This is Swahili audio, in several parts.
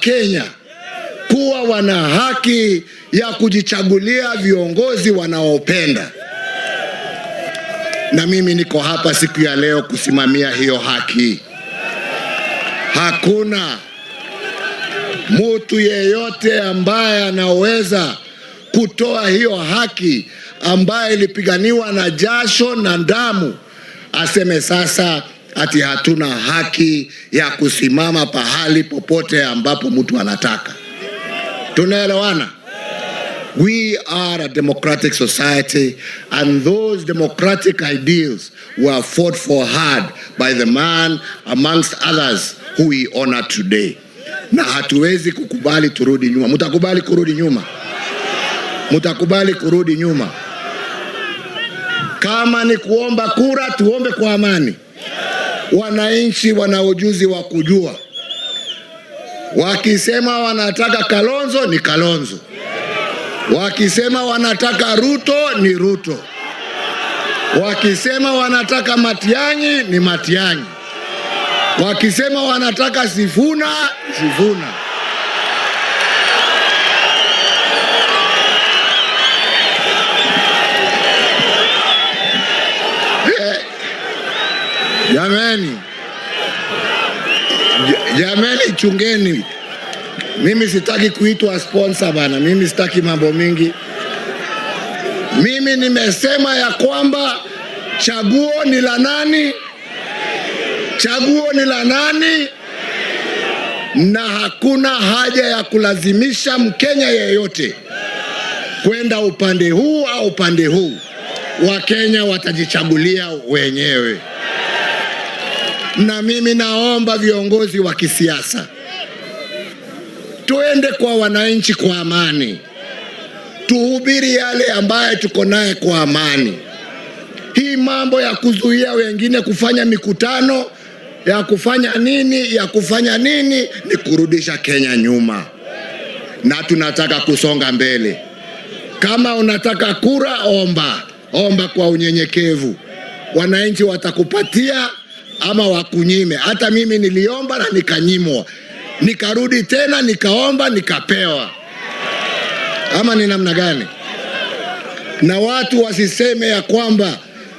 Kenya kuwa wana haki ya kujichagulia viongozi wanaopenda. Na mimi niko hapa siku ya leo kusimamia hiyo haki. Hakuna mtu yeyote ambaye anaweza kutoa hiyo haki ambaye ilipiganiwa na jasho na damu aseme sasa ati hatuna haki ya kusimama pahali popote ambapo mtu anataka. Tunaelewana? We are a democratic society, and those democratic ideals were fought for hard by the man amongst others who we honor today. Na hatuwezi kukubali turudi nyuma. Mutakubali kurudi nyuma? Mutakubali kurudi nyuma? Kama ni kuomba kura, tuombe kwa amani. Wananchi wana ujuzi wa kujua. Wakisema wanataka Kalonzo ni Kalonzo. Wakisema wanataka Ruto ni Ruto. Wakisema wanataka Matiang'i ni Matiang'i. Wakisema wanataka Sifuna, Sifuna. Jameni chungeni. Mimi sitaki kuitwa sponsor bana. Mimi sitaki mambo mingi. Mimi nimesema ya kwamba chaguo ni la nani? Chaguo ni la nani? Na hakuna haja ya kulazimisha Mkenya yeyote kwenda upande huu au upande huu. Wakenya watajichagulia wenyewe. Na mimi naomba viongozi wa kisiasa tuende kwa wananchi kwa amani. Tuhubiri yale ambaye tuko naye kwa amani. Hii mambo ya kuzuia wengine kufanya mikutano, ya kufanya nini ni kurudisha Kenya nyuma. Na tunataka kusonga mbele. Kama unataka kura, omba kwa unyenyekevu. Wananchi watakupatia ama wakunyime. Hata mimi niliomba na nikanyimwa. Nikarudi tena nikaomba nikapewa. Ama ni namna gani? Na watu wasiseme ya kwamba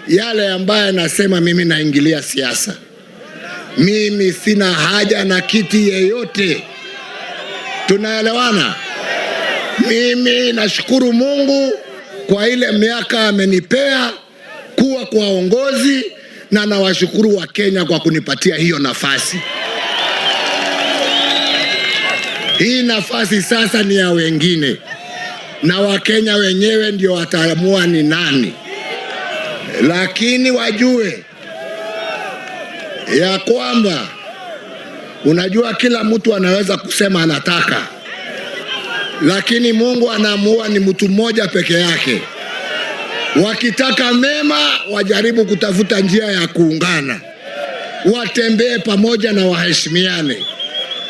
yale ambaye nasema mimi naingilia siasa. Mimi sina haja na kiti yeyote. Tunaelewana? Mimi nashukuru Mungu kwa ile miaka amenipea kuwa kwa uongozi, na nawashukuru wa Kenya kwa kunipatia hiyo nafasi. Hii nafasi sasa ni ya wengine, na Wakenya wenyewe ndio wataamua ni nani. Lakini wajue ya kwamba unajua kila mtu anaweza kusema anataka, lakini Mungu anaamua ni mtu mmoja peke yake. Wakitaka mema wajaribu kutafuta njia ya kuungana, watembee pamoja na waheshimiane.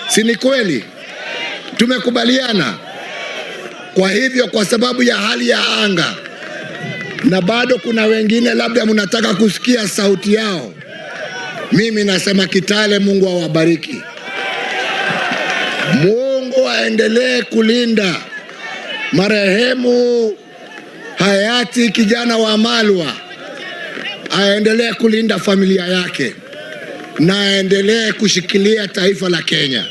Si ni kweli? Tumekubaliana. Kwa hivyo kwa sababu ya hali ya anga, na bado kuna wengine labda mnataka kusikia sauti yao, mimi nasema Kitale, Mungu awabariki. Mungu aendelee kulinda marehemu hayati kijana wa Malwa. Aendelee kulinda familia yake, na aendelee kushikilia taifa la Kenya.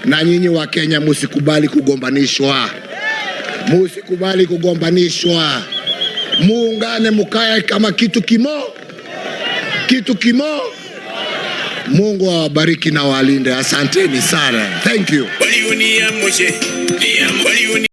Na nyinyi wa Kenya musikubali kugombanishwa. Musikubali kugombanishwa. Muungane, mukae kama kitu kimo. Mungu awabariki na walinde. Asanteni sana. Thank you.